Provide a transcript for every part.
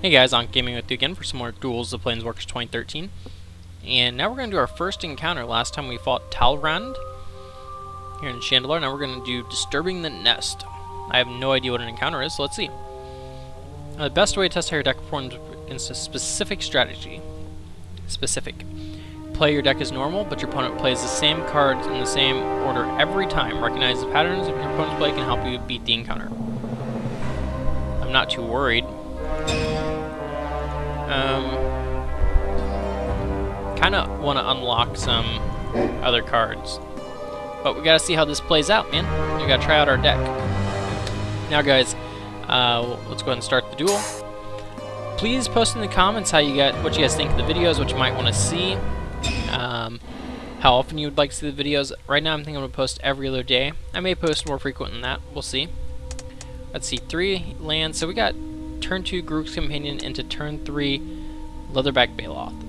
Hey guys, ankhgaming with you again for some more Duels of Planeswalkers 2013. And now we're going to do our first encounter. Last time we fought Talrand here in Chandelure. Now we're going to do Disturbing the Nest. I have no idea what an encounter is, so let's see. The best way to test how your deck performs against a specific strategy. Play your deck as normal, but your opponent plays the same cards in the same order every time. Recognize the patterns of your opponent's play can help you beat the encounter. I'm not too worried. Kind of want to unlock some other cards, but we gotta see how this plays out, man. We gotta try out our deck. Now, guys, let's go ahead and start the duel. Please post in the comments what you guys think of the videos, what you might want to see, how often you would like to see the videos. Right now, I'm thinking I'm gonna post every other day. I may post more frequent than that. We'll see. Let's see, 3 lands. So we got turn 2 Group's Companion into turn 3 Leatherback Baloth.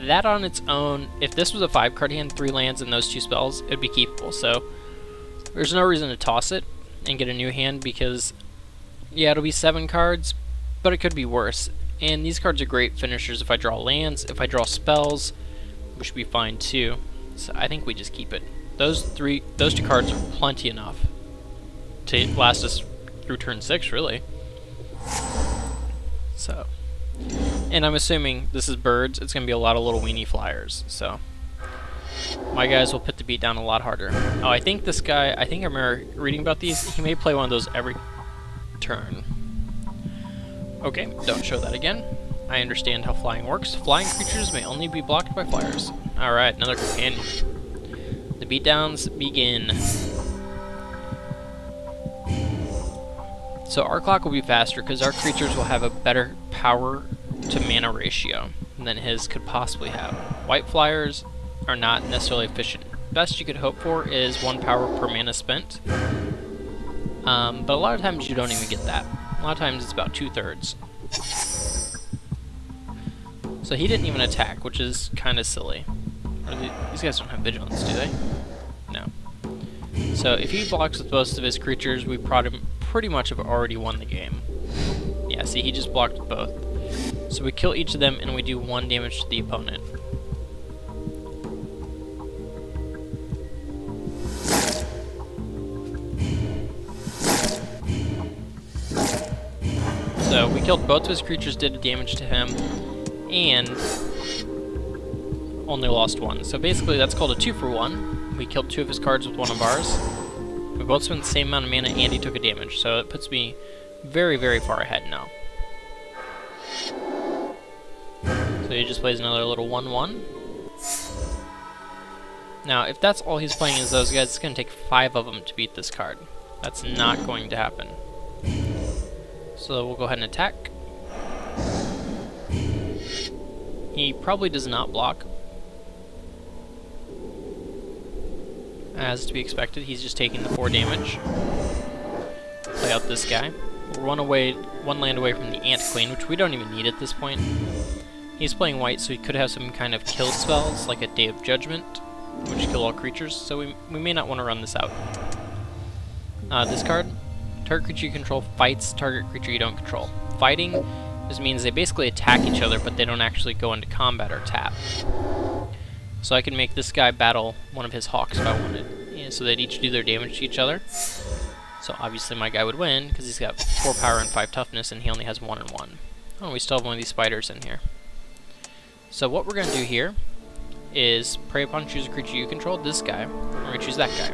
That on its own, if this was a 5-card hand, 3 lands and those 2 spells, it would be keepable. So there's no reason to toss it and get a new hand because, yeah, it'll be 7 cards, but it could be worse. And these cards are great finishers if I draw lands, if I draw spells, we should be fine too. So I think we just keep it. Those 2 cards are plenty enough to last us through turn 6, really. So, and I'm assuming this is birds. It's gonna be a lot of little weenie flyers. So my guys will put the beat down a lot harder. Oh, I think this guy. I think I remember reading about these. He may play one of those every turn. Okay, don't show that again. I understand how flying works. Flying creatures may only be blocked by flyers. All right, another companion. The beatdowns begin. So our clock will be faster because our creatures will have a better power to mana ratio than his could possibly have. White flyers are not necessarily efficient. Best you could hope for is 1 power per mana spent. But a lot of times you don't even get that. A lot of times it's about 2/3. So he didn't even attack, which is kind of silly. These guys don't have vigilance, do they? No. So if he blocks with both of his creatures, we pretty much have already won the game. Yeah, see, he just blocked with both. So we kill each of them and we do 1 damage to the opponent. So we killed both of his creatures, did damage to him, and only lost 1. So basically that's called a 2-for-1. We killed 2 of his cards with 1 of ours. We both spent the same amount of mana and he took a damage, so it puts me very, very far ahead now. So he just plays another little 1/1. Now, if that's all he's playing is those guys, it's going to take 5 of them to beat this card. That's not going to happen. So we'll go ahead and attack. He probably does not block. As to be expected, he's just taking the 4 damage. Play out this guy. We'll run 1 land away from the Ant Queen, which we don't even need at this point. He's playing white, so he could have some kind of kill spells, like a Day of Judgment, which kill all creatures, so we may not want to run this out. This card, target creature you control fights target creature you don't control. Fighting just means they basically attack each other, but they don't actually go into combat or tap. So I can make this guy battle one of his hawks if I wanted. Yeah, so they'd each do their damage to each other. So obviously my guy would win, because he's got 4 power and 5 toughness, and he only has 1 and 1. Oh, we still have one of these spiders in here. So what we're going to do here is prey upon choose a creature you control, this guy, and we're going to choose that guy.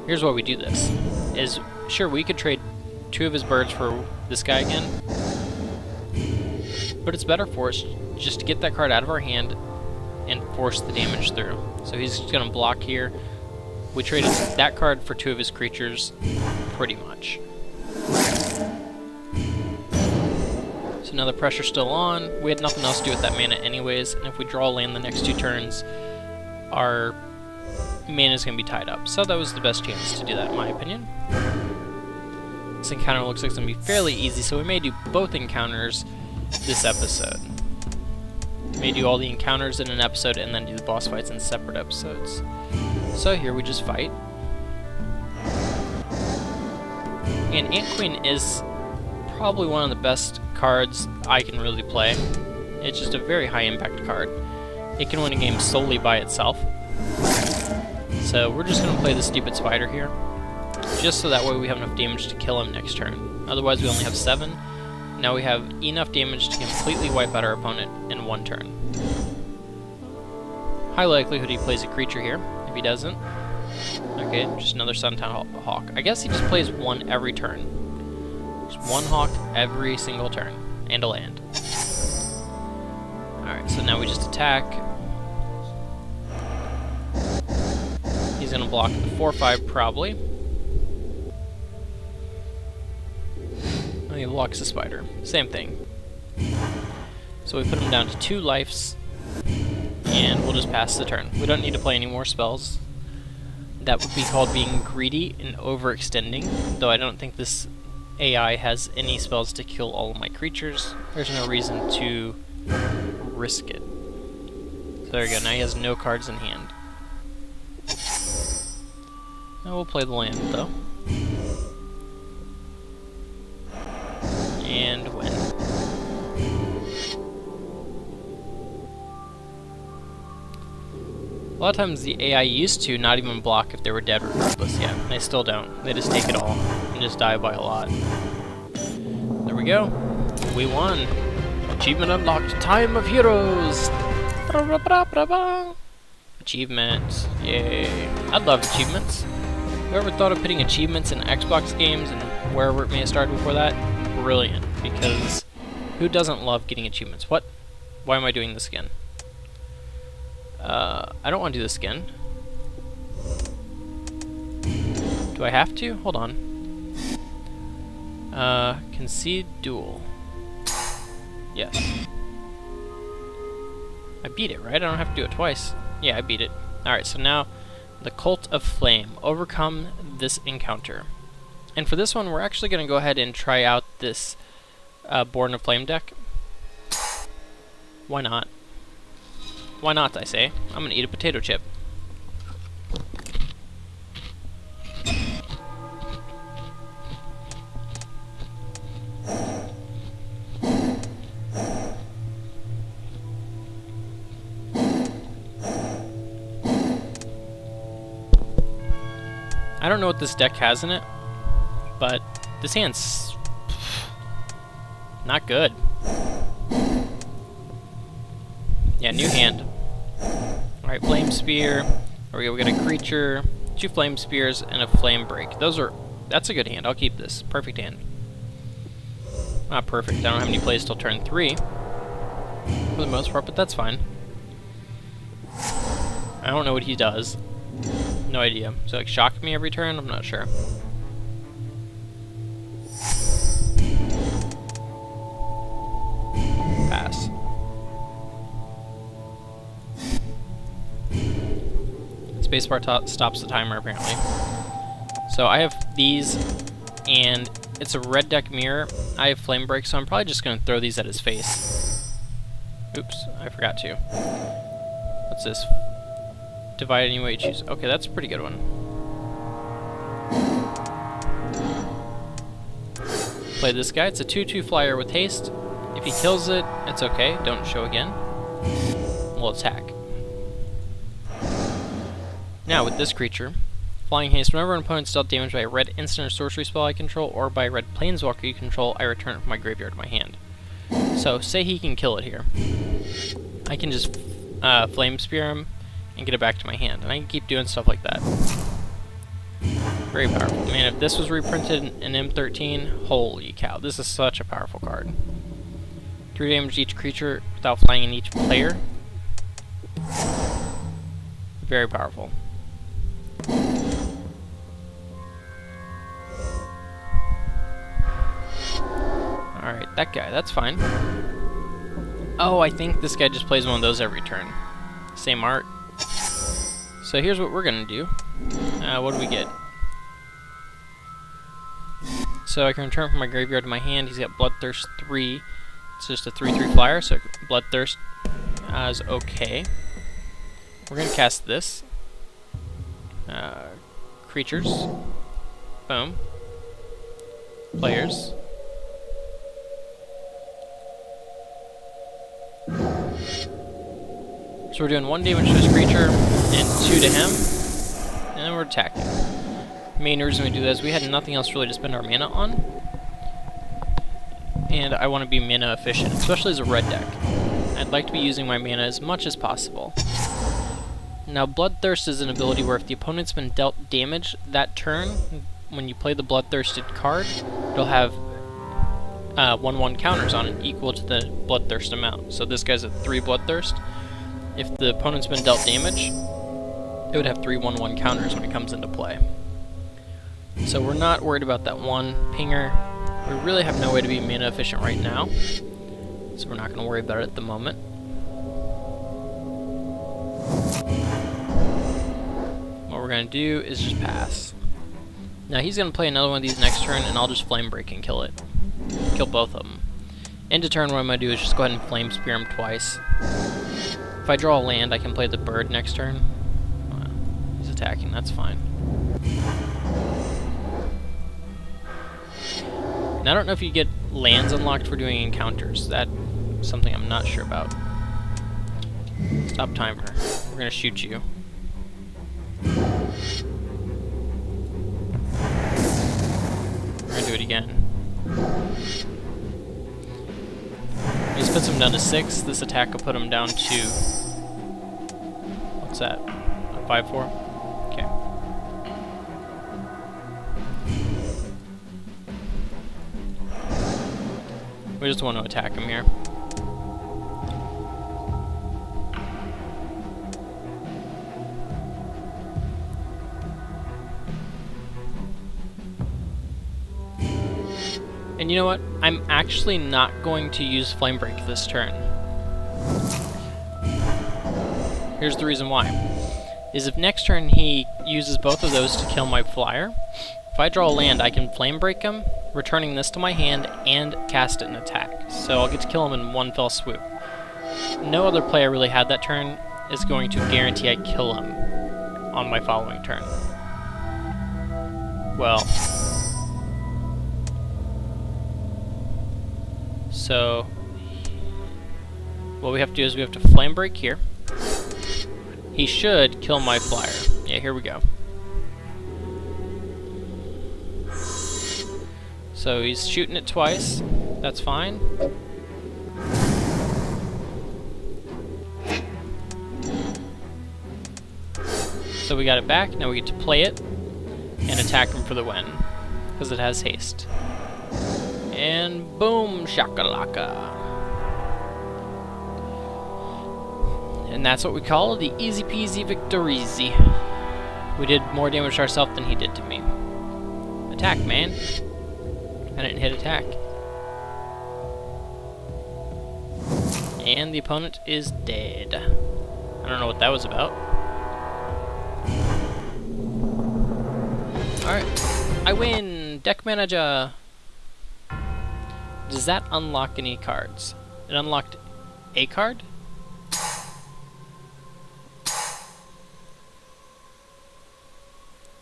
Here's why we do this. Is, sure, we could trade 2 of his birds for this guy again, but it's better for us just to get that card out of our hand and force the damage through. So he's just going to block here. We traded that card for 2 of his creatures, pretty much. So now the pressure's still on. We had nothing else to do with that mana anyways, and if we draw land the next 2 turns, our mana is going to be tied up. So that was the best chance to do that, in my opinion. This encounter looks like it's going to be fairly easy, so we may do both encounters this episode. May do all the encounters in an episode and then do the boss fights in separate episodes. So here we just fight. And Ant Queen is probably one of the best cards I can really play. It's just a very high impact card. It can win a game solely by itself. So we're just going to play the stupid spider here, just so that way we have enough damage to kill him next turn. Otherwise we only have 7. Now we have enough damage to completely wipe out our opponent in 1 turn. High likelihood he plays a creature here. If he doesn't, okay, just another Suntown Hawk. I guess he just plays 1 every turn. Just 1 hawk every single turn, and a land. Alright, so now we just attack. He's gonna block the 4/5 probably. He blocks the spider. Same thing. So we put him down to 2 lives, and we'll just pass the turn. We don't need to play any more spells. That would be called being greedy and overextending, though I don't think this AI has any spells to kill all of my creatures. There's no reason to risk it. So there you go, now he has no cards in hand. Now we'll play the land though. And win. A lot of times the AI used to not even block if they were dead regardless. Yeah, they still don't. They just take it all and just die by a lot. There we go. We won. Achievement unlocked. Time of Heroes. Achievements. Yay. I love achievements. Whoever thought of putting achievements in Xbox games and wherever it may have started before that, brilliant. Because who doesn't love getting achievements? What? Why am I doing this again? I don't want to do this again. Do I have to? Hold on. Concede duel. Yes. I beat it, right? I don't have to do it twice. Yeah, I beat it. Alright, so now the Cult of Flame. Overcome this encounter. And for this one, we're actually going to go ahead and try out this Born of Flame deck. Why not? Why not, I say? I'm gonna eat a potato chip. I don't know what this deck has in it, but this hand's not good. Yeah, new hand. Alright, Flame Spear. There we go, we got a creature, 2 Flame Spears, and a Flame Break. That's a good hand, I'll keep this. Perfect hand. Not perfect, I don't have any plays till turn 3. For the most part, but that's fine. I don't know what he does. No idea. So like shock me every turn? I'm not sure. Pass. Spacebar stops the timer apparently. So I have these, and it's a red deck mirror. I have Flame Break, so I'm probably just going to throw these at his face. Oops, I forgot to. What's this? Divide any way you choose. Okay, that's a pretty good one. Play this guy. It's a 2/2 flyer with haste. If he kills it, it's okay. Don't show again. We'll attack. Now, with this creature, Flying Haste, whenever an opponent's dealt damage by a red instant or sorcery spell I control, or by a red planeswalker you control, I return it from my graveyard to my hand. So, say he can kill it here. I can just Flame Spear him and get it back to my hand, and I can keep doing stuff like that. Very powerful. Man, if this was reprinted in M13, holy cow, this is such a powerful card. 3 damage each creature without flying in each player. Very powerful. Alright, that guy, that's fine. Oh, I think this guy just plays one of those every turn. Same art. So here's what we're gonna do. What do we get? So I can return from my graveyard to my hand. He's got Bloodthirst 3. It's just a 3/3 flyer, so Bloodthirst is okay. We're gonna cast this. Creatures. Boom. Players. So we're doing 1 damage to his creature and 2 to him, and then we're attacking. Main reason we do that is we had nothing else really to spend our mana on, and I want to be mana efficient, especially as a red deck. I'd like to be using my mana as much as possible. Now, Bloodthirst is an ability where if the opponent's been dealt damage that turn, when you play the Bloodthirsted card, it'll have 1/1 counters on it equal to the Bloodthirst amount. So this guy's at 3 Bloodthirst. If the opponent's been dealt damage, it would have 3 1/1 counters when it comes into play. So we're not worried about that one pinger. We really have no way to be mana efficient right now, so we're not going to worry about it at the moment. What we're going to do is just pass. Now he's going to play another one of these next turn, and I'll just Flame Break and kill it. Kill both of them. End of turn, what I'm going to do is just go ahead and Flame Spear him twice. If I draw a land, I can play the bird next turn. He's attacking, that's fine. Now I don't know if you get lands unlocked for doing encounters. That's something I'm not sure about. Stop timer. We're going to shoot you. We're going to do it again. This puts him down to 6. This attack will put him down to... what's that? 5/4? Okay. We just want to attack him here. And you know what? I'm actually not going to use Flame Break this turn. Here's the reason why. Is if next turn he uses both of those to kill my flyer, if I draw a land, I can Flame Break him, returning this to my hand, and cast it and attack. So I'll get to kill him in one fell swoop. No other play I really had that turn is going to guarantee I kill him on my following turn. Well... so... what we have to do is we have to Flame Break here. He should kill my flyer. Yeah, here we go. So he's shooting it twice. That's fine. So we got it back. Now we get to play it and attack him for the win, because it has haste. And boom, shakalaka. And that's what we call the easy peasy victoreasy. We did more damage to ourselves than he did to me. Attack, man. I didn't hit attack. And the opponent is dead. I don't know what that was about. Alright. I win! Deck manager! Does that unlock any cards? It unlocked a card?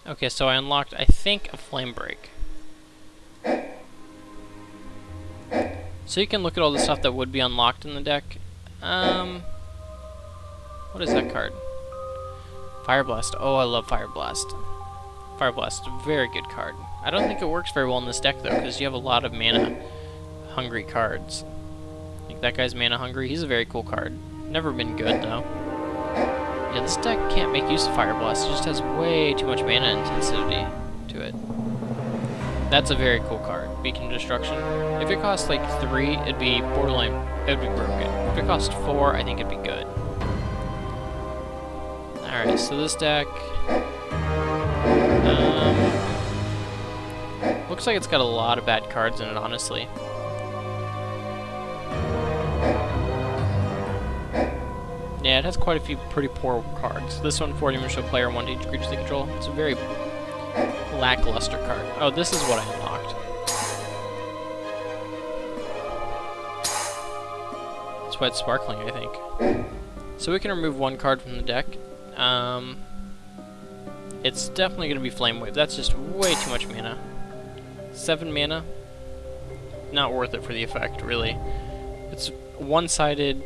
Okay, so I unlocked, I think, a Flame Break. So you can look at all the stuff that would be unlocked in the deck. What is that card? Fire Blast. Oh, I love Fire Blast. Fire Blast, a very good card. I don't think it works very well in this deck, though, because you have a lot of mana-hungry cards. Like that guy's mana-hungry. He's a very cool card. Never been good, though. Yeah, this deck can't make use of Fire Blast. It just has way too much mana intensity to it. That's a very cool card. Beacon of Destruction. If it cost like 3, it'd be borderline. It would be broken. If it cost 4, I think it'd be good. Alright, so this deck... looks like it's got a lot of bad cards in it, honestly. Yeah, it has quite a few pretty poor cards. This one, 4-dimensional player, 1 to each creature they control. It's a very lackluster card. Oh, this is what I unlocked. That's why it's sparkling, I think. So we can remove 1 card from the deck. It's definitely going to be Flame Wave. That's just way too much mana. 7 mana. Not worth it for the effect, really. It's one-sided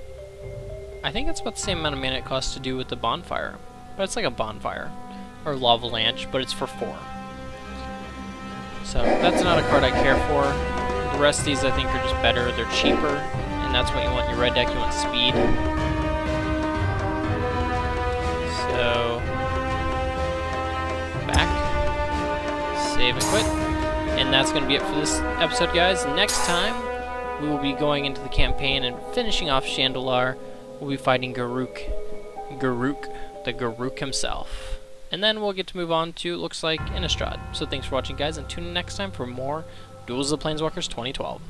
I think it's about the same amount of mana it costs to do with the bonfire. But it's like a bonfire. Or lavalanche, but it's for 4. So that's not a card I care for. The rest of these I think are just better. They're cheaper, and that's what you want in your red deck. You want speed. So back, save and quit. And that's going to be it for this episode, guys. Next time, we will be going into the campaign and finishing off Chandalar. We'll be fighting Garruk, the Garruk himself. And then we'll get to move on to, looks like, Innistrad. So thanks for watching, guys, and tune in next time for more Duels of the Planeswalkers 2012.